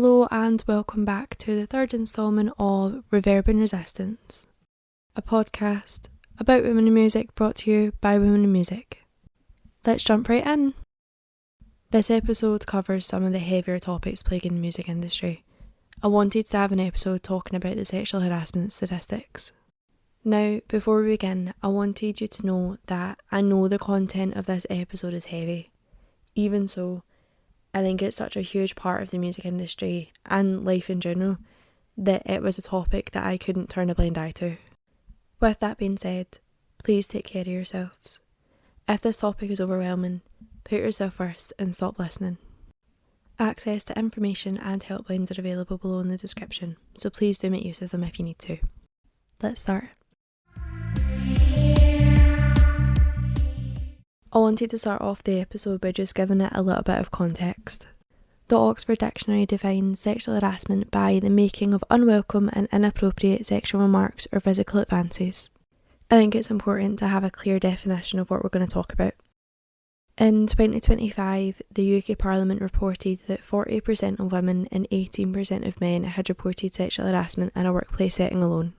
Hello and welcome back to the third instalment of Reverb and Resistance, a podcast about women in music brought to you by women in music. Let's jump right in. This episode covers some of the heavier topics plaguing the music industry. I wanted to have an episode talking about the sexual harassment statistics. Now, before we begin, I wanted you to know that I know the content of this episode is heavy. Even so, I think it's such a huge part of the music industry and life in general that it was a topic that I couldn't turn a blind eye to. With that being said, please take care of yourselves. If this topic is overwhelming, put yourself first and stop listening. Access to information and helplines are available below in the description, so please do make use of them if you need to. Let's start. I wanted to start off the episode by just giving it a little bit of context. The Oxford Dictionary defines sexual harassment by the making of unwelcome and inappropriate sexual remarks or physical advances. I think it's important to have a clear definition of what we're going to talk about. In 2025, the UK Parliament reported that 40% of women and 18% of men had reported sexual harassment in a workplace setting alone.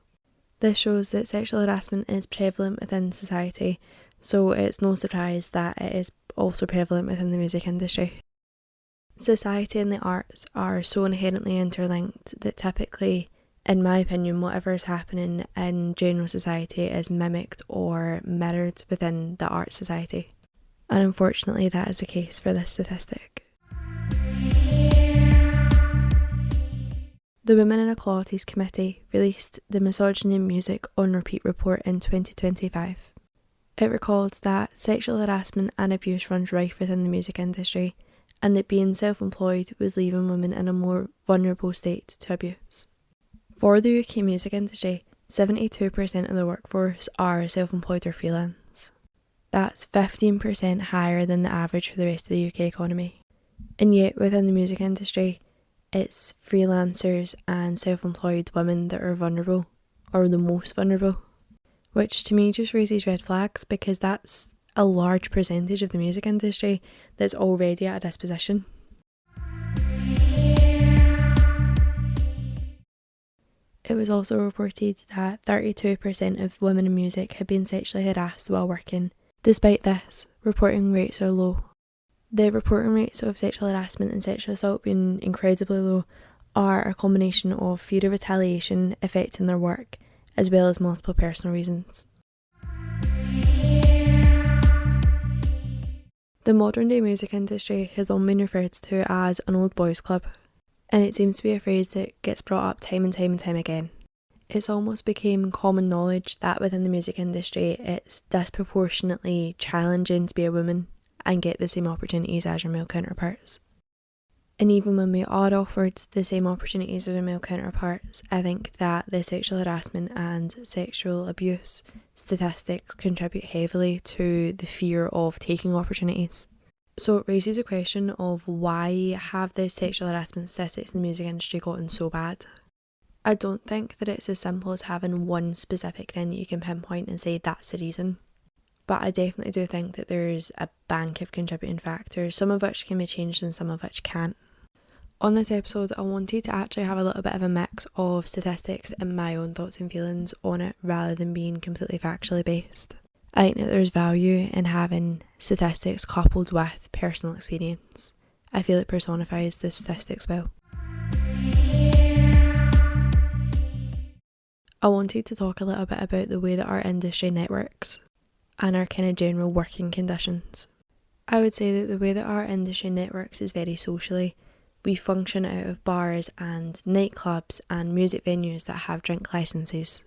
This shows that sexual harassment is prevalent within society, so it's no surprise that it is also prevalent within the music industry. Society and the arts are so inherently interlinked that typically, in my opinion, whatever is happening in general society is mimicked or mirrored within the art society. And unfortunately that is the case for this statistic. The Women Inequalities Committee released the Misogyny in Music on Repeat report in 2025. It recalled that sexual harassment and abuse runs rife within the music industry, and that being self-employed was leaving women in a more vulnerable state to abuse. For the UK music industry, 72% of the workforce are self-employed or freelance. That's 15% higher than the average for the rest of the UK economy. And yet within the music industry, it's freelancers and self-employed women that are vulnerable, or the most vulnerable. Which to me just raises red flags because that's a large percentage of the music industry that's already at a disposition. It was also reported that 32% of women in music had been sexually harassed while working. Despite this, reporting rates are low. The reporting rates of sexual harassment and sexual assault being incredibly low are a combination of fear of retaliation affecting their work, as well as multiple personal reasons. The modern day music industry has often been referred to as an old boys club, and it seems to be a phrase that gets brought up time and time again. It's almost become common knowledge that within the music industry it's disproportionately challenging to be a woman and get the same opportunities as your male counterparts. And even when we are offered the same opportunities as our male counterparts, I think that the sexual harassment and sexual abuse statistics contribute heavily to the fear of taking opportunities. So it raises a question of why have the sexual harassment statistics in the music industry gotten so bad? I don't think that it's as simple as having one specific thing that you can pinpoint and say that's the reason. But I definitely do think that there's a bank of contributing factors, some of which can be changed and some of which can't. On this episode, I wanted to actually have a little bit of a mix of statistics and my own thoughts and feelings on it rather than being completely factually based. I think that there's value in having statistics coupled with personal experience. I feel it personifies the statistics well. I wanted to talk a little bit about the way that our industry networks and our kind of general working conditions. I would say that the way that our industry networks is very socially. We function out of bars and nightclubs and music venues that have drink licenses.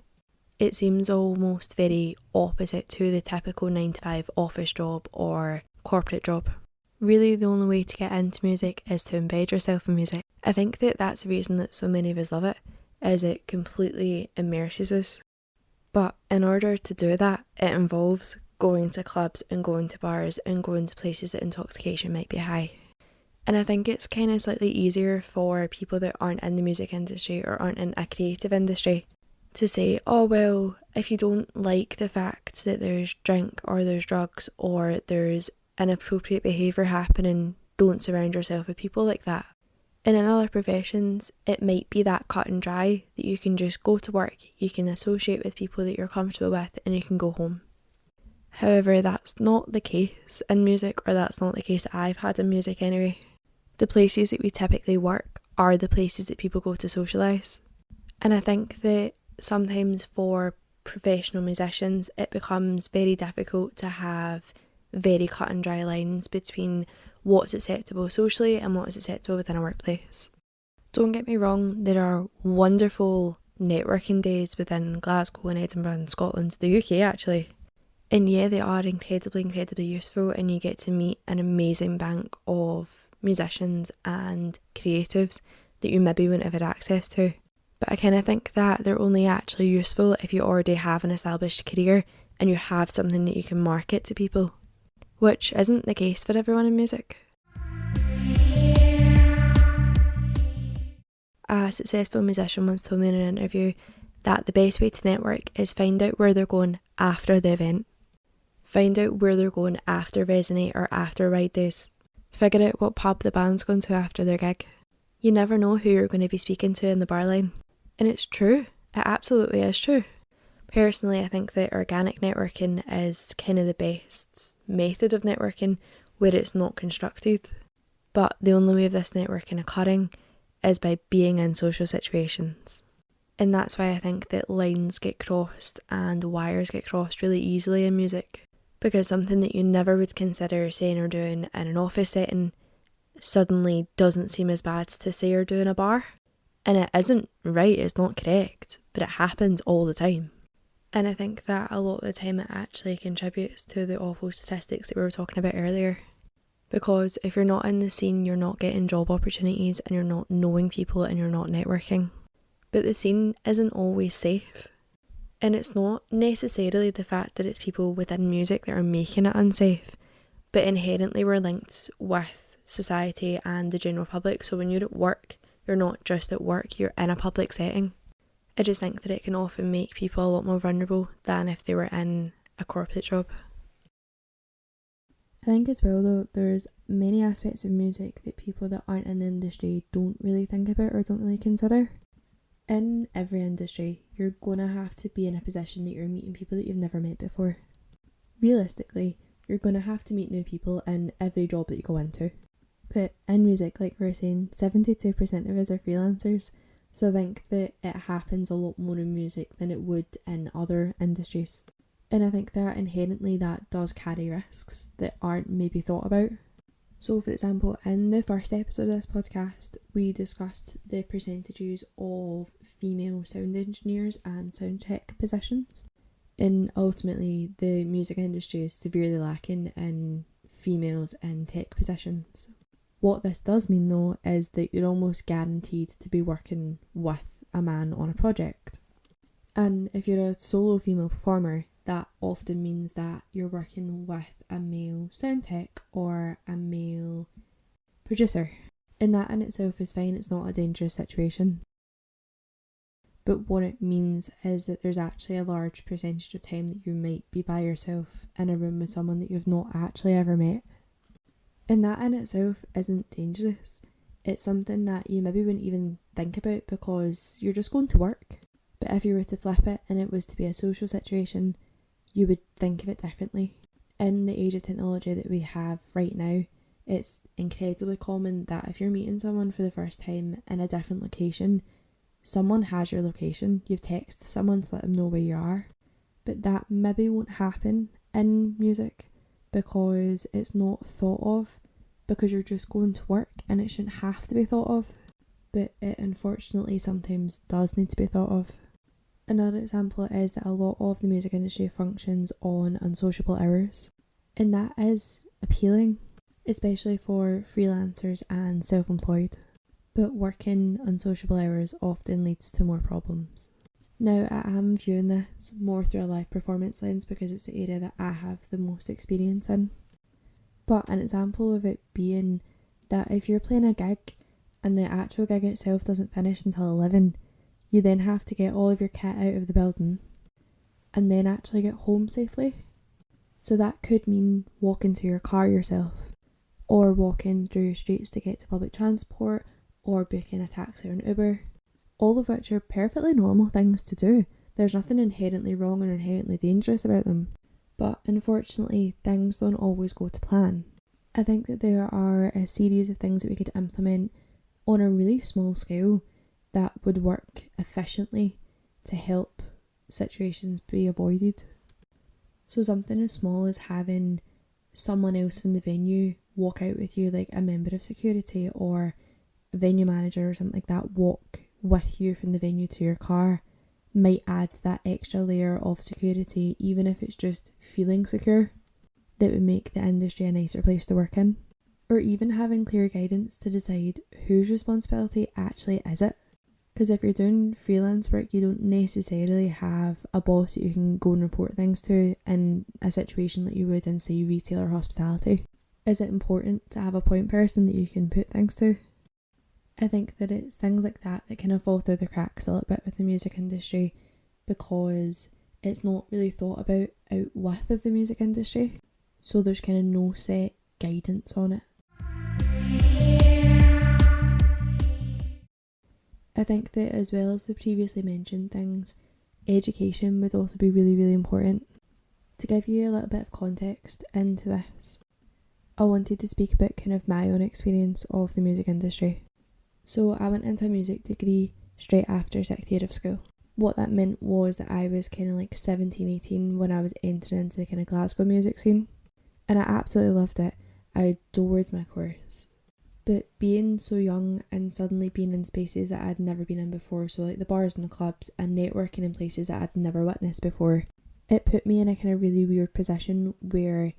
It seems almost very opposite to the typical 9-to-5 office job or corporate job. Really, the only way to get into music is to embed yourself in music. I think that that's the reason that so many of us love it, is it completely immerses us. But in order to do that, it involves going to clubs and going to bars and going to places that intoxication might be high. And I think it's kind of slightly easier for people that aren't in the music industry or aren't in a creative industry to say, oh well, if you don't like the fact that there's drink or there's drugs or there's inappropriate behaviour happening, don't surround yourself with people like that. And in other professions, it might be that cut and dry that you can just go to work, you can associate with people that you're comfortable with, and you can go home. However, that's not the case in music, or that's not the case that I've had in music anyway. The places that we typically work are the places that people go to socialise. And I think that sometimes for professional musicians, it becomes very difficult to have very cut and dry lines between what's acceptable socially and what is acceptable within a workplace. Don't get me wrong, there are wonderful networking days within Glasgow and Edinburgh and Scotland, the UK actually. And yeah, they are incredibly useful, and you get to meet an amazing bank of musicians and creatives that you maybe wouldn't have had access to. But I kind of think that they're only actually useful if you already have an established career and you have something that you can market to people, which isn't the case for everyone in music. A successful musician once told me in an interview that the best way to network is find out where they're going after the event. Find out where they're going after Resonate or after Ride Days. Figure out what pub the band's going to after their gig. You never know who you're going to be speaking to in the bar line. And it's true. It absolutely is true. Personally, I think that organic networking is kind of the best method of networking where it's not constructed. But the only way of this networking occurring is by being in social situations. And that's why I think that lines get crossed and wires get crossed really easily in music. Because something that you never would consider saying or doing in an office setting suddenly doesn't seem as bad to say or do in a bar. And it isn't right, it's not correct, but it happens all the time. And I think that a lot of the time it actually contributes to the awful statistics that we were talking about earlier. Because if you're not in the scene, you're not getting job opportunities and you're not knowing people and you're not networking. But the scene isn't always safe. And it's not necessarily the fact that it's people within music that are making it unsafe, but inherently we're linked with society and the general public. So when you're at work, you're not just at work, you're in a public setting. I just think that it can often make people a lot more vulnerable than if they were in a corporate job. I think as well though, there's many aspects of music that people that aren't in the industry don't really think about or don't really consider. In every industry, you're going to have to be in a position that you're meeting people that you've never met before. Realistically, you're going to have to meet new people in every job that you go into. But in music, like we were saying, 72% of us are freelancers, so I think that it happens a lot more in music than it would in other industries. And I think that inherently that does carry risks that aren't maybe thought about. So for example, in the first episode of this podcast, we discussed the percentages of female sound engineers and sound tech positions. And ultimately, the music industry is severely lacking in females in tech positions. What this does mean though is that you're almost guaranteed to be working with a man on a project. And if you're a solo female performer, that often means that you're working with a male sound tech or a male producer. And that in itself is fine, it's not a dangerous situation. But what it means is that there's actually a large percentage of time that you might be by yourself in a room with someone that you've not actually ever met. And that in itself isn't dangerous. It's something that you maybe wouldn't even think about because you're just going to work. But if you were to flip it and it was to be a social situation, you would think of it differently. In the age of technology that we have right now, it's incredibly common that if you're meeting someone for the first time in a different location, someone has your location, you've texted someone to let them know where you are. But that maybe won't happen in music because it's not thought of, because you're just going to work and it shouldn't have to be thought of. But it unfortunately sometimes does need to be thought of. Another example is that a lot of the music industry functions on unsociable hours, and that is appealing, especially for freelancers and self-employed. But working unsociable hours often leads to more problems. Now, I am viewing this more through a live performance lens because it's the area that I have the most experience in. But an example of it being that if you're playing a gig and the actual gig itself doesn't finish until 11, you then have to get all of your kit out of the building and then actually get home safely. So that could mean walking to your car yourself, or walking through streets to get to public transport, or booking a taxi or an Uber, all of which are perfectly normal things to do. There's nothing inherently wrong or inherently dangerous about them. But unfortunately, things don't always go to plan. I think that there are a series of things that we could implement on a really small scale that would work efficiently to help situations be avoided. So something as small as having someone else from the venue walk out with you, like a member of security or a venue manager or something like that, walk with you from the venue to your car, might add that extra layer of security, even if it's just feeling secure, that would make the industry a nicer place to work in. Or even having clear guidance to decide whose responsibility actually is it. Because if you're doing freelance work, you don't necessarily have a boss that you can go and report things to in a situation like you would in, say, retail or hospitality. Is it important to have a point person that you can put things to? I think that it's things like that that kind of fall through the cracks a little bit with the music industry, because it's not really thought about out with the music industry. So there's kind of no set guidance on it. I think that as well as the previously mentioned things, education would also be really, really important. To give you a little bit of context into this, I wanted to speak about kind of my own experience of the music industry. So I went into a music degree straight after 6th year of school. What that meant was that I was kind of like 17, 18 when I was entering into the kind of Glasgow music scene. And I absolutely loved it. I adored my course. But being so young and suddenly being in spaces that I'd never been in before, so like the bars and the clubs, and networking in places that I'd never witnessed before, it put me in a kind of really weird position where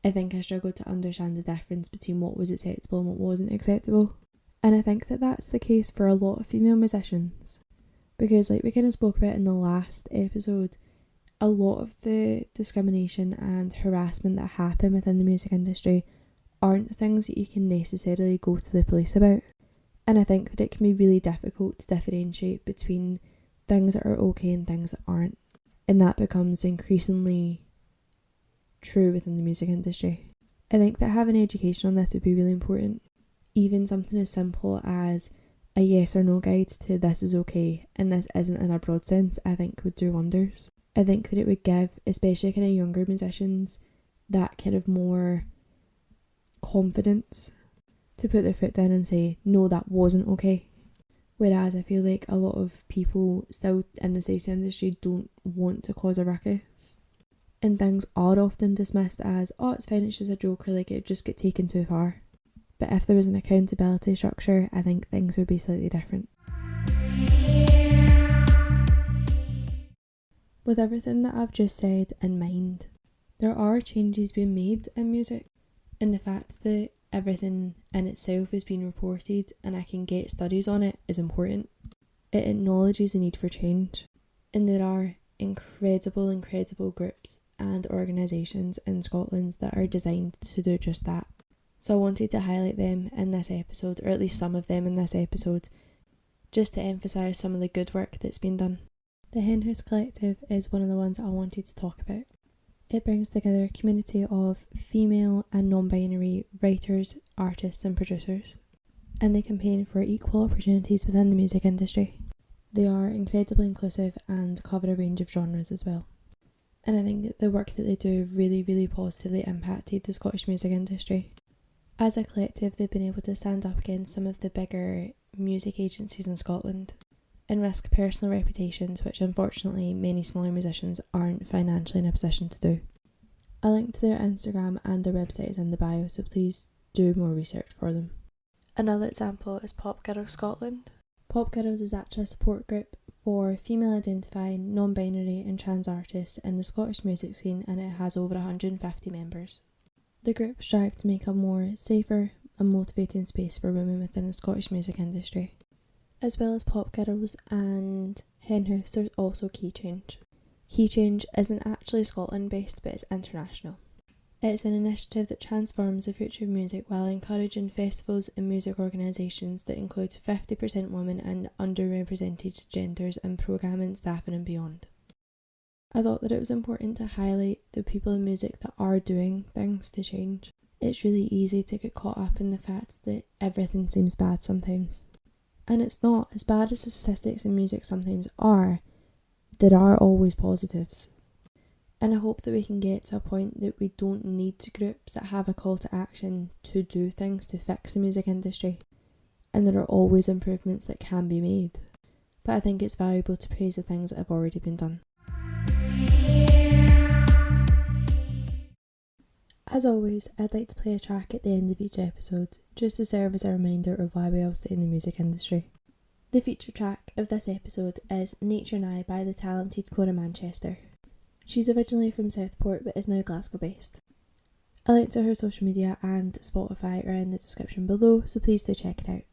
I think I struggled to understand the difference between what was acceptable and what wasn't acceptable. And I think that that's the case for a lot of female musicians. Because like we kind of spoke about in the last episode, a lot of the discrimination and harassment that happen within the music industry aren't things that you can necessarily go to the police about. And I think that it can be really difficult to differentiate between things that are okay and things that aren't. And that becomes increasingly true within the music industry. I think that having education on this would be really important. Even something as simple as a yes or no guide to this is okay and this isn't in a broad sense, I think would do wonders. I think that it would give, especially kind of younger musicians, that kind of more confidence to put their foot down and say, no, that wasn't okay. Whereas I feel like a lot of people still in the sex industry don't want to cause a ruckus. And things are often dismissed as, oh, it's fine, it's just a joke, or like it just get taken too far. But if there was an accountability structure, I think things would be slightly different. With everything that I've just said in mind, there are changes being made in music, and the fact that everything in itself is being reported and I can get studies on it is important. It acknowledges the need for change, and there are incredible groups and organisations in Scotland that are designed to do just that. So I wanted to highlight them in this episode, or at least some of them in this episode, just to emphasise some of the good work that's been done. The Hen House Collective is one of the ones that I wanted to talk about. It brings together a community of female and non-binary writers, artists and producers, and they campaign for equal opportunities within the music industry. They are incredibly inclusive and cover a range of genres as well. And I think that the work that they do really positively impacted the Scottish music industry. As a collective, they've been able to stand up against some of the bigger music agencies in Scotland and risk personal reputations, which unfortunately many smaller musicians aren't financially in a position to do. A link to their Instagram and their website is in the bio, so please do more research for them. Another example is Pop Girls Scotland. Pop Girls is actually a support group for female identifying, non-binary and trans artists in the Scottish music scene, and it has over 150 members. The group strive to make a more safer and motivating space for women within the Scottish music industry. As well as Pop Girls and Hen House, there's also Key Change. Key Change isn't actually Scotland based, but it's international. It's an initiative that transforms the future of music while encouraging festivals and music organisations that include 50% women and underrepresented genders in programming, staffing and beyond. I thought that it was important to highlight the people in music that are doing things to change. It's really easy to get caught up in the fact that everything seems bad sometimes. And it's not, as bad as the statistics in music sometimes are, there are always positives. And I hope that we can get to a point that we don't need groups that have a call to action to do things to fix the music industry. And there are always improvements that can be made. But I think it's valuable to praise the things that have already been done. As always, I'd like to play a track at the end of each episode, just to serve as a reminder of why we all stay in the music industry. The feature track of this episode is Nature and I by the talented Cora Manchester. She's originally from Southport but is now Glasgow based. A link to her social media and Spotify are in the description below, so please do check it out.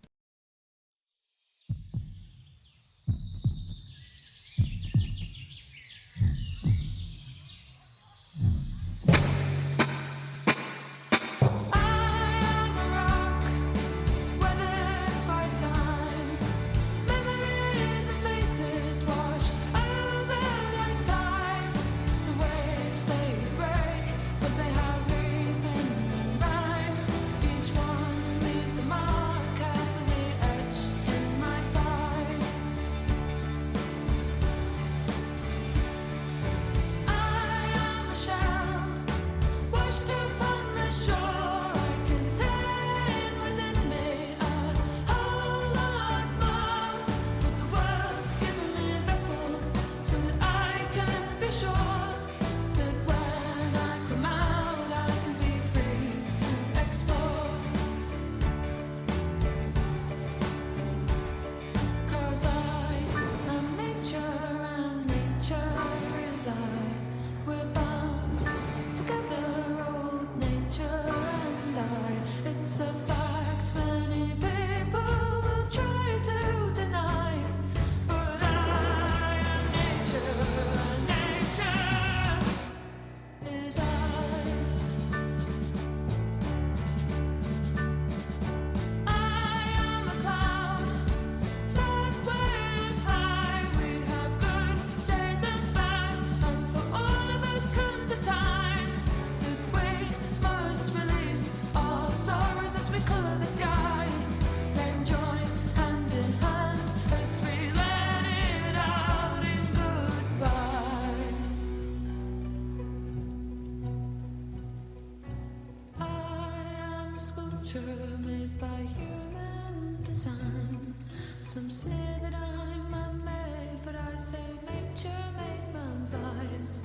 Made by human design. Some sneer that I'm man-made, but I say nature made man's eyes.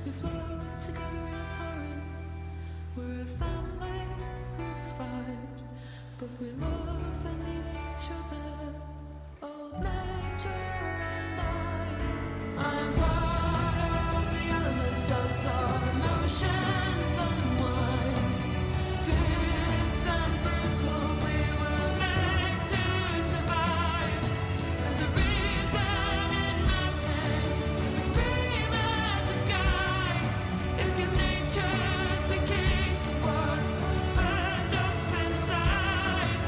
We flow together in a torrent. We're a family who fight, but we love and need each other. Old nature and I'm part of the elements as our emotions unwind. Fierce and brutal, we were made to survive. There's a reason in madness. We scream at the sky. It's 'cause nature's the key to what's burned up inside.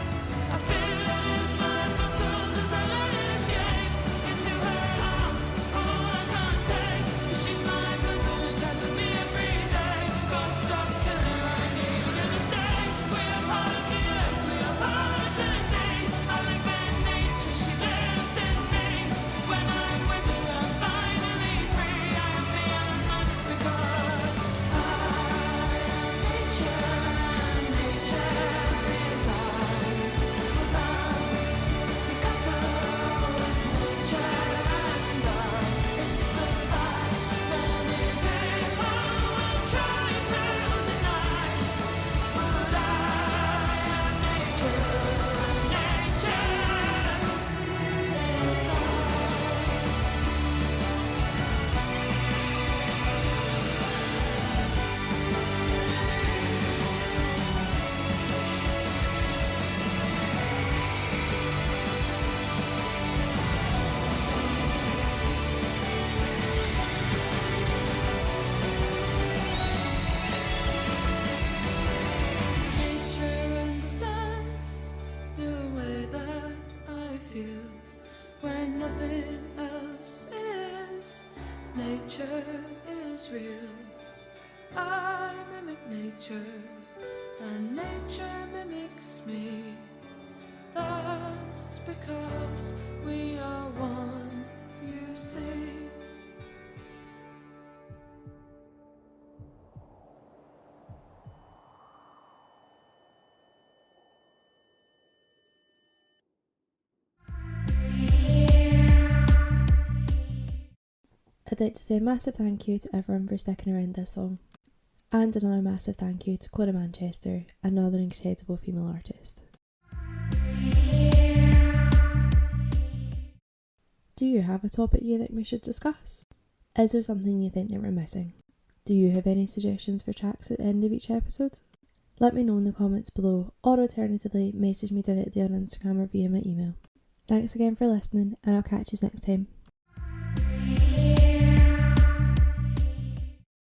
I feel it in my muscles as I let it escape into her arms. All I can't take, 'cause she's my brother and that's with me every day. God stop killing her, I need her to stay. We are part of the earth, we are part of the sea. I live in nature, she lives in me. When I'm with her, I'm finally free. I am beyond nuts because I am nature and nature is I. We're bound together with nature and I. It's a fact many people will try to deny, but I am nature and nature is I. Nature understands the way that I feel when nothing else is. Nature is real. I mimic nature, and nature mimics me. That's because we are one, you see. I'd like to say a massive thank you to everyone for sticking around this long, and another massive thank you to Cora Manchester, another incredible female artist. Do you have a topic you think we should discuss? Is there something you think that we're missing? Do you have any suggestions for tracks at the end of each episode? Let me know in the comments below, or alternatively message me directly on Instagram or via my email. Thanks again for listening, and I'll catch you next time.